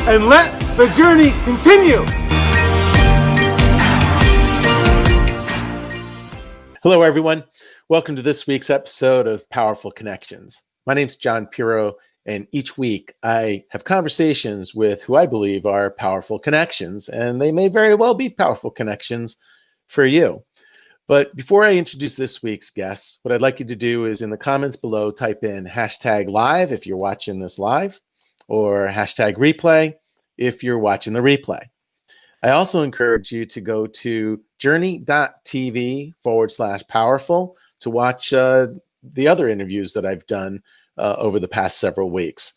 and let the journey continue. Hello, everyone. Welcome to this week's episode of Powerful Connections. My name's Piro, and each week I have conversations with who I believe are powerful connections, and they may very well be powerful connections for you. But before I introduce this week's guests, what I'd like you to do is in the comments below, type in #live if you're watching this live, or #replay if you're watching the replay. I also encourage you to go to Jurni.tv/powerful to watch the other interviews that I've done over the past several weeks.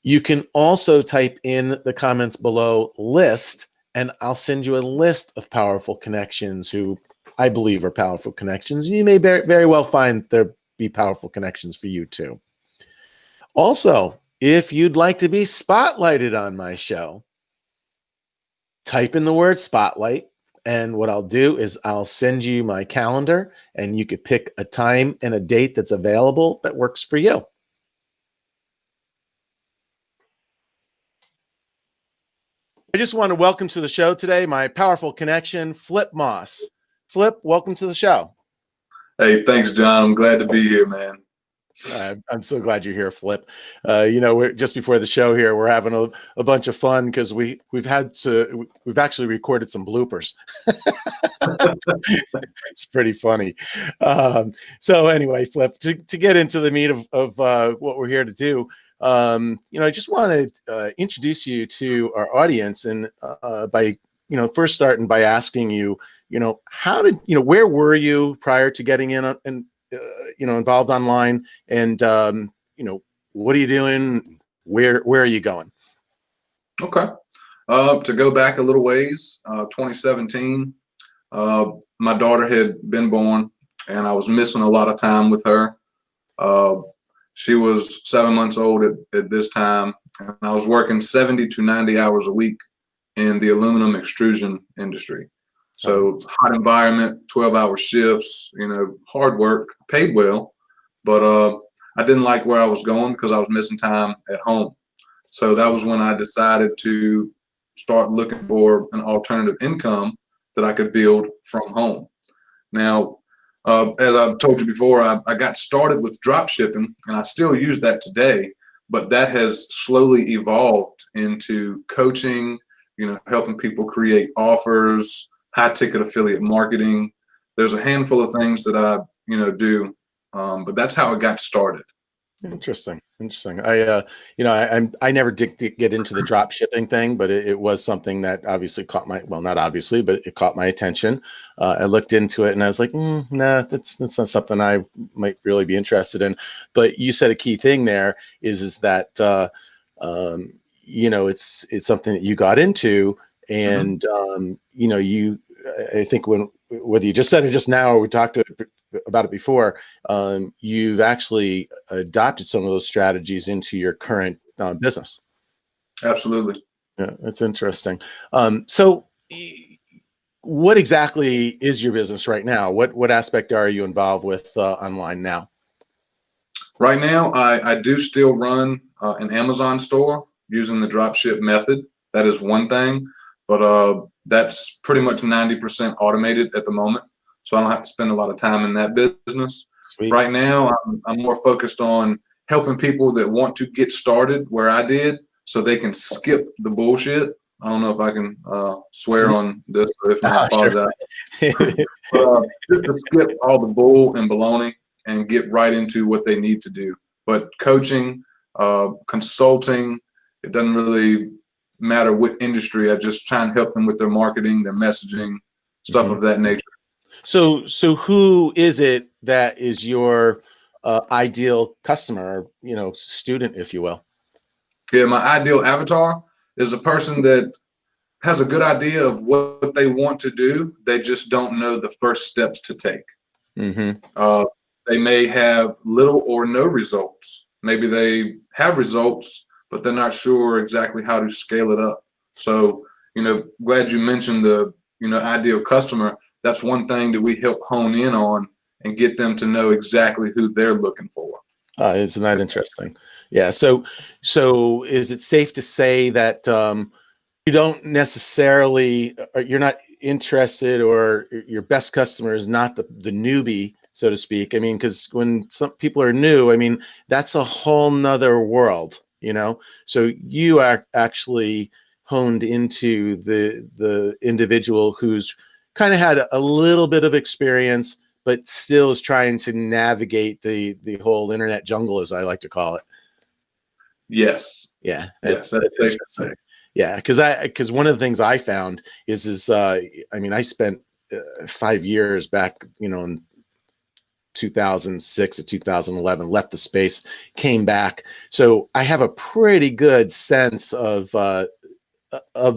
You can also type in the comments below list, and I'll send you a list of powerful connections who I believe are powerful connections. And you may very well find there be powerful connections for you too. Also, if you'd like to be spotlighted on my show, type in the word spotlight, and what I'll do is I'll send you my calendar, and you could pick a time and a date that's available that works for you. I just want to welcome to the show today my powerful connection, Flip Moss. Flip, welcome to the show. Hey, thanks, John. I'm glad to be here, man. I'm so glad you're here, Flip. We're just before the show here. We're having a bunch of fun because we've actually recorded some bloopers. It's pretty funny. So anyway, Flip, to get into the meat of what we're here to do, I just want to introduce you to our audience, and by first starting by asking you, where were you prior to getting in and involved online, and what are you doing? Where are you going? Okay. To go back a little ways, 2017, my daughter had been born, and I was missing a lot of time with her. She was 7 months old at this time, and I was working 70 to 90 hours a week in the aluminum extrusion industry. So hot environment, 12-hour shifts, hard work, paid well, but I didn't like where I was going because I was missing time at home. So that was when I decided to start looking for an alternative income that I could build from home. Now, as I've told you before, I got started with drop shipping, and I still use that today, but that has slowly evolved into coaching, helping people create offers, high ticket affiliate marketing. There's a handful of things that I, do, but that's how it got started. Interesting. I never did get into the drop shipping thing, but it was something that obviously not obviously, but it caught my attention. I looked into it and I was like, nah, that's not something I might really be interested in. But you said a key thing there is that, it's something that you got into, and, I think whether you just said it just now or we talked about it before, you've actually adopted some of those strategies into your current business. Absolutely. Yeah, that's interesting. So what exactly is your business right now? What aspect are you involved with online now? Right now, I do still run an Amazon store using the drop ship method. That is one thing, but that's pretty much 90% automated at the moment. So I don't have to spend a lot of time in that business. Sweet. Right now, I'm more focused on helping people that want to get started where I did, so they can skip the bullshit. I don't know if I can swear on this, or if not, I apologize. Sure. Just to skip all the bull and baloney and get right into what they need to do. But coaching, consulting, it doesn't really matter what industry. I just try and help them with their marketing, their messaging, stuff of that nature. So who is it that is your ideal customer, student, if you will? Yeah, my ideal avatar is a person that has a good idea of what they want to do. They just don't know the first steps to take. They may have little or no results. Maybe they have results, but they're not sure exactly how to scale it up. So, glad you mentioned the, ideal customer. That's one thing that we help hone in on and get them to know exactly who they're looking for. Isn't that interesting? Yeah. So is it safe to say that you don't necessarily, or you're not interested, or your best customer is not the newbie, so to speak? I mean, because when some people are new, I mean, that's a whole nother world, you know? So you are actually honed into the individual who's kind of had a little bit of experience, but still is trying to navigate the whole internet jungle, as I like to call it. Yes. Yeah, Yes, that's that's safe to interesting. say. Yeah, because one of the things I found is I mean, I spent 5 years back, you know, in 2006 to 2011, left the space, came back, so I have a pretty good sense of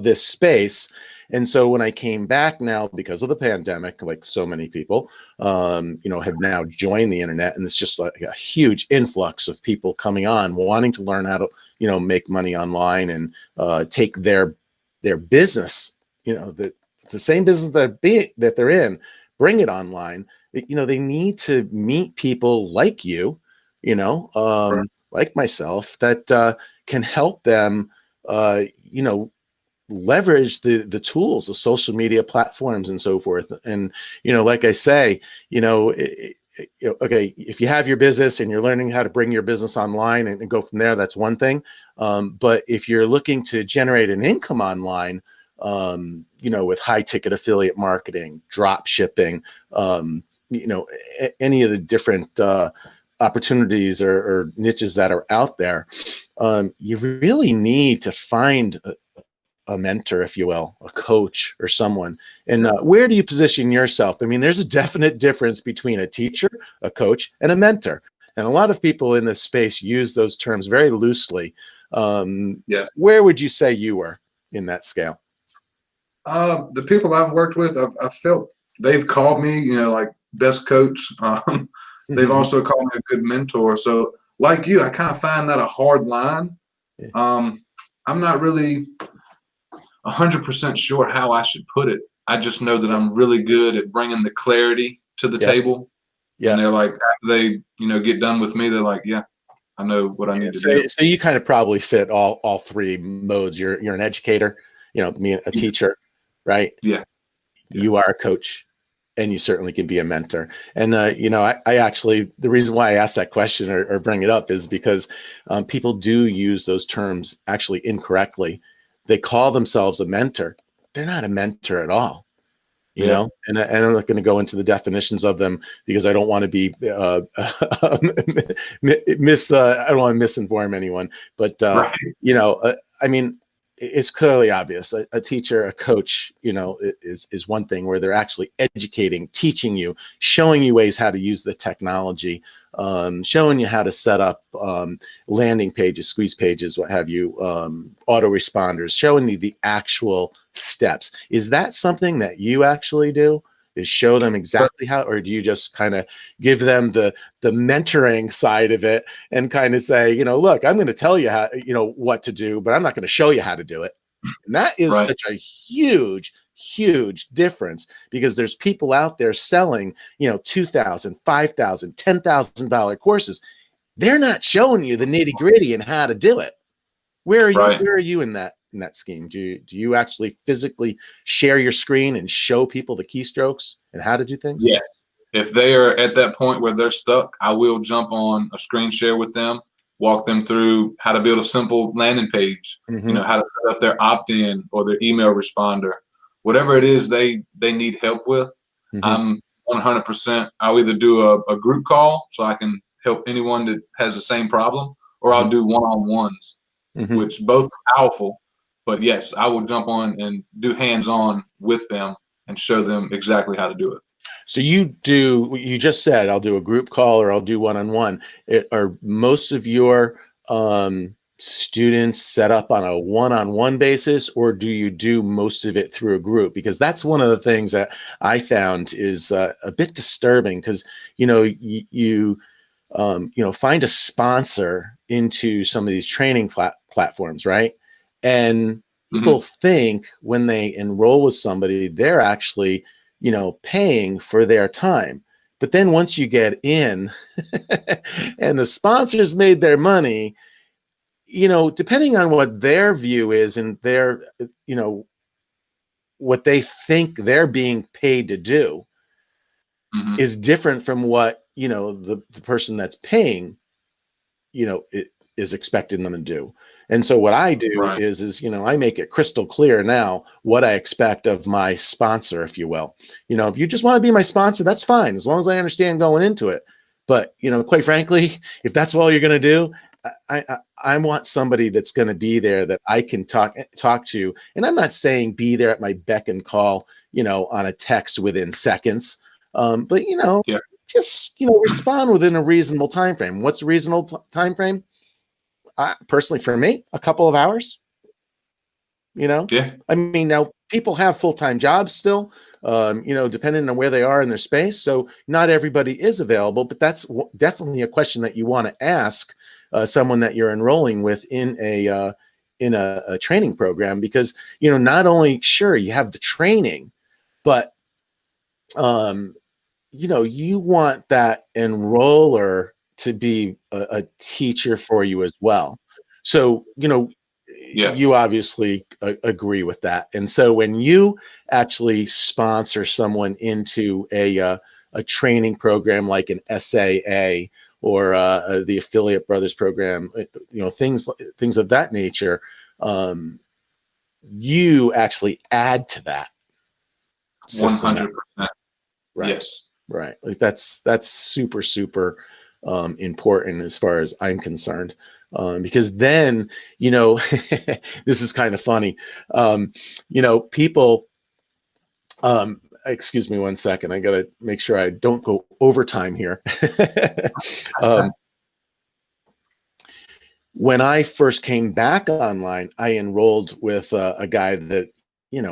this space. And so when I came back now, because of the pandemic, like so many people, you know, have now joined the internet, and it's just like a huge influx of people coming on, wanting to learn how to, you know, make money online and take their business, you know, the same business that they're in, bring it online. You know, they need to meet people like you know, Right. like myself, that can help them, you know, leverage the tools of social media platforms and so forth. And you know, like I say, you know, okay, if you have your business and you're learning how to bring your business online and go from there, that's one thing. But if you're looking to generate an income online, you know, with high ticket affiliate marketing, drop shipping, you know, any of the different opportunities or niches that are out there, you really need to find a mentor, if you will, a coach or someone. And where do you position yourself? I mean, there's a definite difference between a teacher, a coach, and a mentor. And a lot of people in this space use those terms very loosely. Yes. Where would you say you were in that scale? The people I've worked with, I've felt they've called me, you know, like best coach. They've Mhm. also called me a good mentor. So, like you, I kind of find that a hard line. Yeah. I'm not really 100% sure how I should put it. I just know that I'm really good at bringing the clarity to the Yeah. table. And Yeah. they're like, after they, you know, get done with me, they're like, yeah, I know what I need to do. So you kind of probably fit all three modes. You're an educator, you know, me a Yeah. teacher, right? Yeah. Yeah. You are a coach, and you certainly can be a mentor. And you know, I actually, the reason why I asked that question or bring it up is because people do use those terms actually incorrectly. They call themselves a mentor. They're not a mentor at all, you Yeah. know. And I'm not going to go into the definitions of them because I don't want to be I don't want to misinform anyone. But Right. you know, I mean, it's clearly obvious. A teacher, a coach, you know, is one thing where they're actually educating, teaching you, showing you ways how to use the technology, showing you how to set up landing pages, squeeze pages, what have you, autoresponders, showing you the actual steps. Is that something that you actually do? Is show them exactly how, or do you just kind of give them the mentoring side of it and kind of say, you know, look, I'm going to tell you how, you know, what to do, but I'm not going to show you how to do it. And that is Right. such a huge difference, because there's people out there selling, you know, $2,000, $5,000, $10,000 courses. They're not showing you the nitty gritty and how to do it. Where are you? Right. Where are you in that scheme? Do you actually physically share your screen and show people the keystrokes and how to do things? Yes. If they are at that point where they're stuck, I will jump on a screen share with them, walk them through how to build a simple landing page, you Mm-hmm. know, how to set up their opt-in or their email responder, whatever it is they need help with. Mm-hmm. I'm 100%. I'll either do a group call so I can help anyone that has the same problem, or I'll do one-on-ones, Mm-hmm. which both are powerful. But yes, I will jump on and do hands-on with them and show them exactly how to do it. So you just said, I'll do a group call or I'll do one-on-one. Are most of your students set up on a one-on-one basis, or do you do most of it through a group? Because that's one of the things that I found is a bit disturbing, because, you know, you know, find a sponsor into some of these training platforms, right? And Mhm. people think when they enroll with somebody, they're actually, you know, paying for their time. But then once you get in and the sponsors made their money, depending on what their view is and their, what they think they're being paid to do is different from what, the person that's paying, it is expecting them to do. And so what I do is, I make it crystal clear now what I expect of my sponsor, if you will. If you just want to be my sponsor, that's fine, as long as I understand going into it. But, quite frankly, if that's all you're going to do, I want somebody that's going to be there that I can talk to. And I'm not saying be there at my beck and call, on a text within seconds. But, just, respond within a reasonable time frame. What's a reasonable time frame? Personally, for me, a couple of hours. I mean, now people have full-time jobs still, depending on where they are in their space. So not everybody is available, but that's definitely a question that you want to ask someone that you're enrolling with in a training program, because, not only, sure, you have the training, but, you want that enroller to be a teacher for you as well. So, you obviously agree with that. And so when you actually sponsor someone into a training program like an SAA or the Affiliate Brothers program, things of that nature, you actually add to that. 100%. Right. Yes. Right. Like that's super, super important as far as I'm concerned. Because then, this is kind of funny. People, excuse me one second. I got to make sure I don't go overtime here. When I first came back online, I enrolled with a guy that,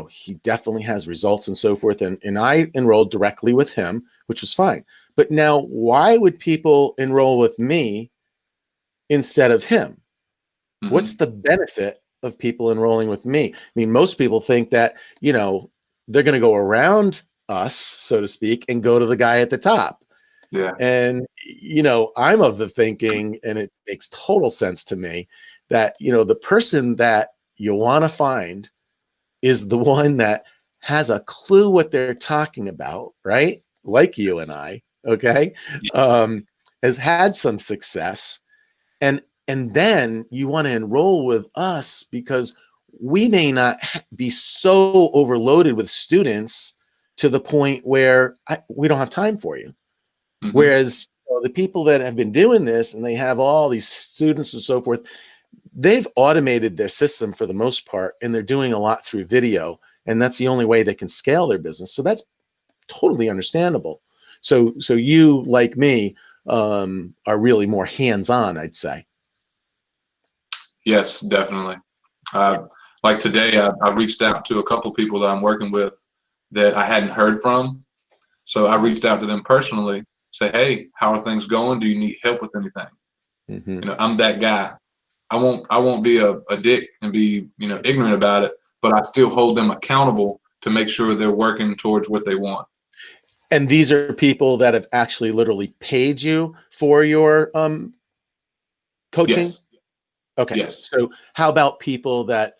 he definitely has results and so forth. And I enrolled directly with him, which was fine. But now, why would people enroll with me instead of him? What's the benefit of people enrolling with me? I mean, most people think that, they're going to go around us, so to speak, and go to the guy at the top. Yeah. And, I'm of the thinking, and it makes total sense to me, that, the person that you want to find is the one that has a clue what they're talking about, right? Like you and I, okay? Has had some success. And then you want to enroll with us because we may not be so overloaded with students to the point where we don't have time for you. Whereas the people that have been doing this and they have all these students and so forth, they've automated their system for the most part, and they're doing a lot through video, and that's the only way they can scale their business. So that's totally understandable. So you, like me, are really more hands-on, I'd say. Yes, definitely. Like today, I reached out to a couple of people that I'm working with that I hadn't heard from. So I reached out to them personally, say, hey, how are things going? Do you need help with anything? I'm that guy. I won't be a dick and be, ignorant about it, but I still hold them accountable to make sure they're working towards what they want. And these are people that have actually literally paid you for your coaching? Yes. Okay. Yes. So how about people that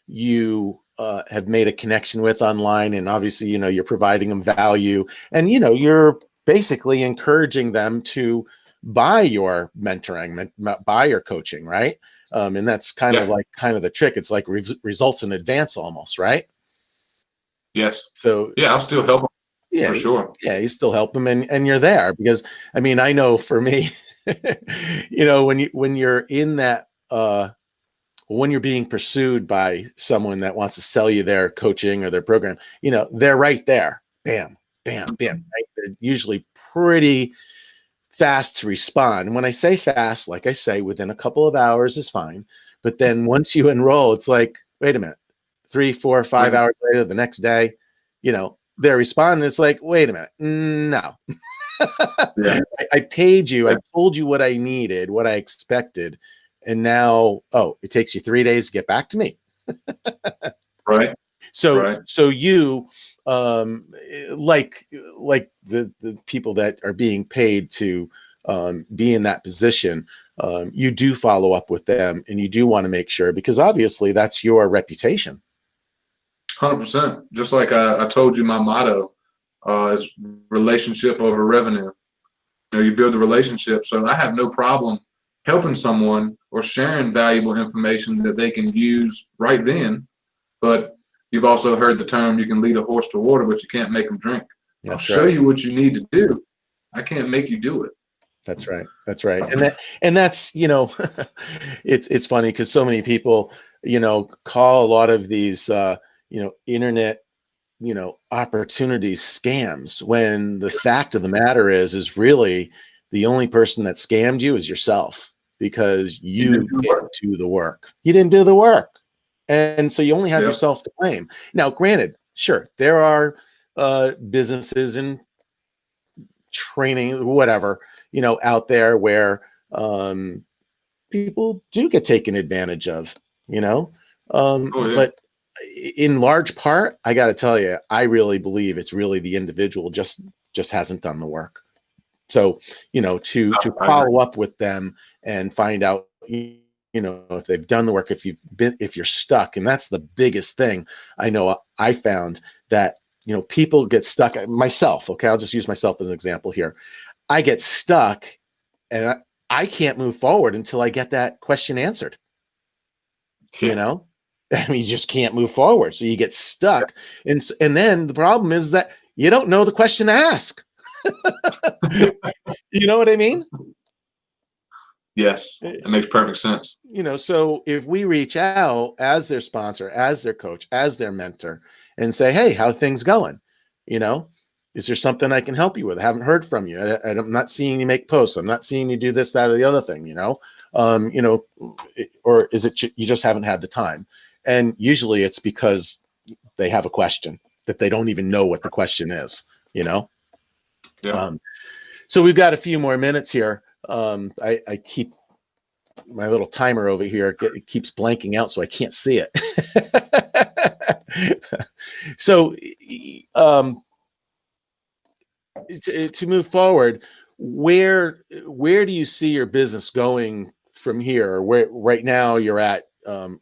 you have made a connection with online, and obviously, you're providing them value, and, you're basically encouraging them to buy your mentoring, buy your coaching, right? And that's kind of the trick. It's like results in advance almost, right? Yes. So yeah, I'll still help them. yeah, For sure. Yeah, you still help them, and you're there because, I mean, I know for me, when you're in that, when you're being pursued by someone that wants to sell you their coaching or their program, they're right there. Bam, bam, bam. Right? They're usually pretty fast to respond. And when I say fast, like I say, within a couple of hours is fine. But then once you enroll, it's like, wait a minute, 3, 4, 5 hours later, the next day, they're responding. It's like, wait a minute, no. Yeah. I paid you. I told you what I needed, what I expected. And now, it takes you 3 days to get back to me. Right. So, Right. so you, like the people that are being paid to be in that position, you do follow up with them, and you do want to make sure, because obviously that's your reputation. 100%. Just like I told you, my motto is relationship over revenue. You know, you build the relationship. So I have no problem helping someone or sharing valuable information that they can use right then. But you've also heard the term, you can lead a horse to water, but you can't make them drink. I'll show you what you need to do. I can't make you do it. That's right. That's right. And that's, you know, it's funny because so many people, you know, call a lot of these, you know, internet, you know, opportunities scams, when the fact of the matter is really the only person that scammed you is yourself, because you didn't do the work. You didn't do the work. And so you only have yourself to blame. Now, granted, sure, there are businesses and training, whatever, you know, out there where people do get taken advantage of, you know. But in large part, I got to tell you, I really believe it's really the individual just hasn't done the work. So, you know, to follow up with them and find out, you know, if they've done the work, if you're stuck. And that's the biggest thing I know I found, that, you know, people get stuck. Myself, okay, I'll just use myself as an example here. I get stuck, and I can't move forward until I get that question answered. You know, I mean, you just can't move forward. So you get stuck. And then the problem is that you don't know the question to ask. You know what I mean? Yes, it makes perfect sense. You know, so if we reach out as their sponsor, as their coach, as their mentor, and say, hey, how are things going? You know, is there something I can help you with? I haven't heard from you. I'm not seeing you make posts. I'm not seeing you do this, that, or the other thing, you know, or is it you just haven't had the time? And usually it's because they have a question that they don't even know what the question is, you know? Yeah. So we've got a few more minutes here. I keep my little timer over here, it keeps blanking out, so I can't see it. So to move forward, where do you see your business going from here? Or where right now you're at,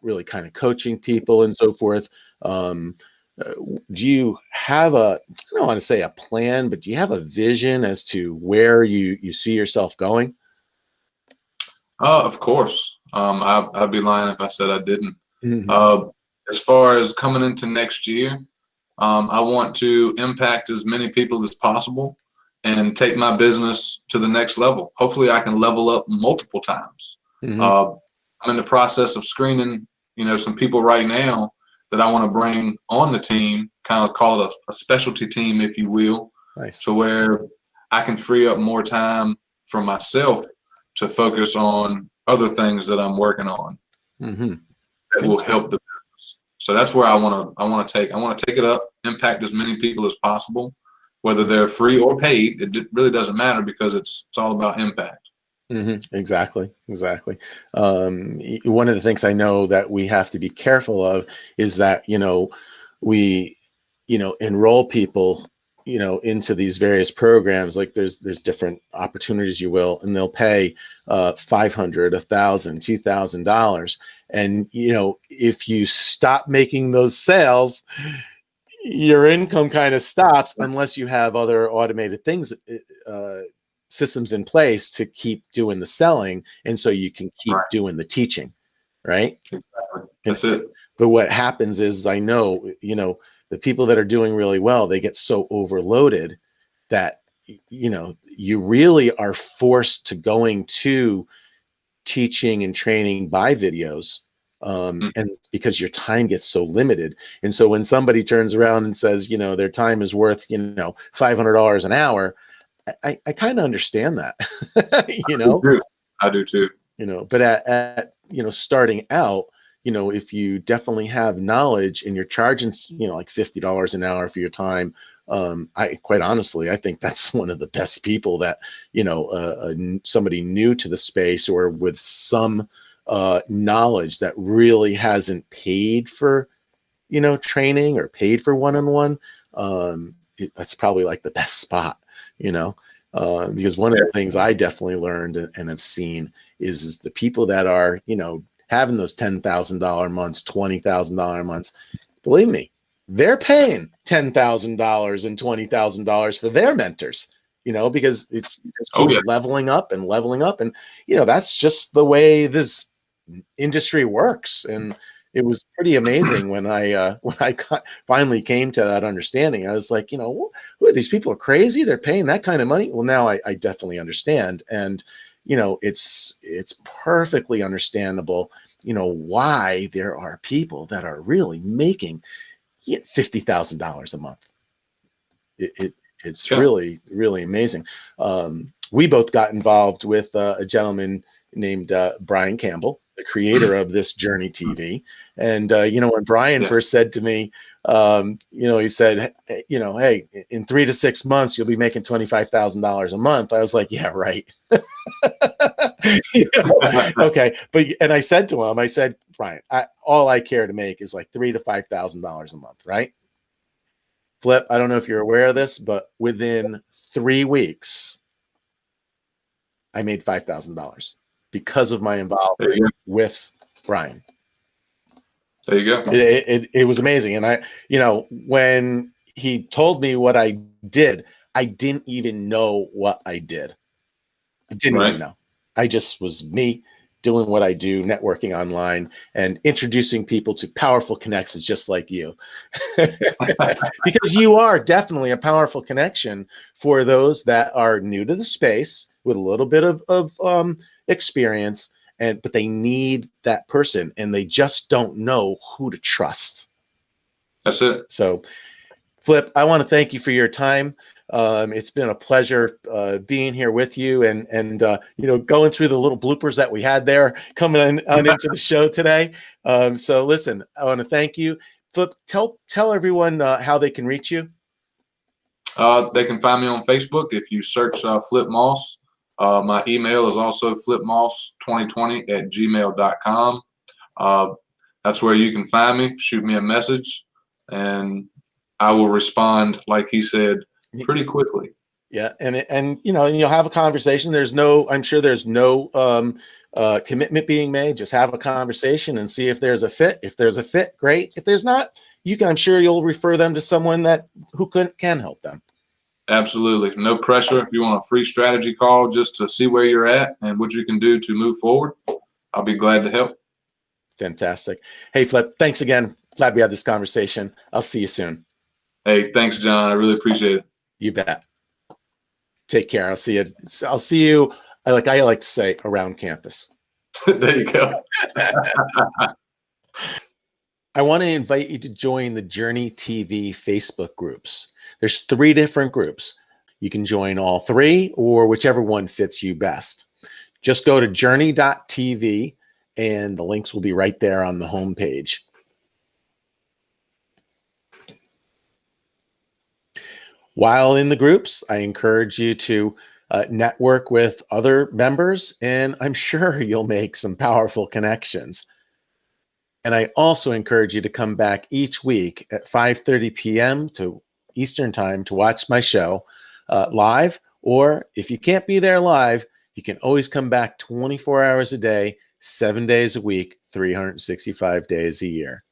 really kind of coaching people and so forth. Do you have I don't want to say a plan, but do you have a vision as to where you see yourself going? Of course. I'd be lying if I said I didn't. Mm-hmm. As far as coming into next year, I want to impact as many people as possible and take my business to the next level. Hopefully I can level up multiple times. Mm-hmm. I'm in the process of screening, you know, some people right now that I want to bring on the team, kind of call it a specialty team, if you will. Nice. To where I can free up more time for myself to focus on other things that I'm working on. Mm-hmm. That will help the business. So that's where I want to take it up, impact as many people as possible, whether they're free or paid. It really doesn't matter, because it's all about impact. Mm-hmm. Exactly. One of the things I know that we have to be careful of is that, you know, we, you know, enroll people, you know, into these various programs. Like there's different opportunities, you will, and they'll pay $500, $1,000, $2,000. And, you know, if you stop making those sales, your income kind of stops, unless you have other automated things, systems in place to keep doing the selling, and so you can keep doing the teaching, right? Exactly. That's it. But what happens is, I know, you know, the people that are doing really well, they get so overloaded that, you know, you really are forced to going to teaching and training by videos, and because your time gets so limited. And so when somebody turns around and says, you know, their time is worth, you know, $500 an hour, I kind of understand that. You know, I do too. You know, but at you know, starting out, you know, if you definitely have knowledge and you're charging, you know, like $50 an hour for your time, I quite honestly, I think that's one of the best people that, you know, somebody new to the space or with some knowledge that really hasn't paid for, training or paid for one-on-one, that's probably like the best spot, because one of the things I definitely learned and have seen is the people that are, having those $10,000 months, $20,000 months, believe me, they're paying $10,000 and $20,000 for their mentors, because it's just keep leveling up and leveling up. And, that's just the way this industry works. And it was pretty amazing when I finally came to that understanding. I was like, who are these people? Are crazy? They're paying that kind of money. Well, now I definitely understand. And, it's perfectly understandable, why there are people that are really making $50,000 a month. It's really, really amazing. We both got involved with a gentleman named Brian Campbell, the creator of this Jurni TV. And, when Brian first said to me, he said, hey, in 3 to 6 months, you'll be making $25,000 a month. I was like, yeah, right. Okay. And I said to him, I said, Brian, all I care to make is like $3,000 to $5,000 a month, right? Flip, I don't know if you're aware of this, but within 3 weeks, I made $5,000 because of my involvement with Brian. There you go. It was amazing. And when he told me what I did, I didn't even know what I did. I didn't even know. I just was me doing what I do, networking online and introducing people to powerful connections just like you. Because you are definitely a powerful connection for those that are new to the space with a little bit of experience, but they need that person and they just don't know who to trust. That's it. So Flip, I want to thank you for your time. It's been a pleasure being here with you and going through the little bloopers that we had there coming on into the show today. So listen, I want to thank you. Flip, tell everyone how they can reach you. They can find me on Facebook if you search Flip Moss. My email is also flipmoss2020@gmail.com. That's where you can find me. Shoot me a message, and I will respond, like he said, pretty quickly. Yeah, and you'll have a conversation. I'm sure there's no commitment being made. Just have a conversation and see if there's a fit. If there's a fit, great. If there's not, I'm sure you'll refer them to someone who can help them. Absolutely. No pressure. If you want a free strategy call just to see where you're at and what you can do to move forward, I'll be glad to help. Fantastic. Hey, Flip, thanks again. Glad we had this conversation. I'll see you soon. Hey, thanks, John. I really appreciate it. You bet. Take care. I'll see you. I like to say, around campus. There you go. I want to invite you to join the Jurni TV Facebook groups. There's 3 different groups. You can join all 3 or whichever one fits you best. Just go to jurni.tv and the links will be right there on the homepage. While in the groups, I encourage you to network with other members, and I'm sure you'll make some powerful connections. And I also encourage you to come back each week at 5:30 p.m. to Eastern Time to watch my show live, or if you can't be there live, you can always come back 24 hours a day, 7 days a week, 365 days a year.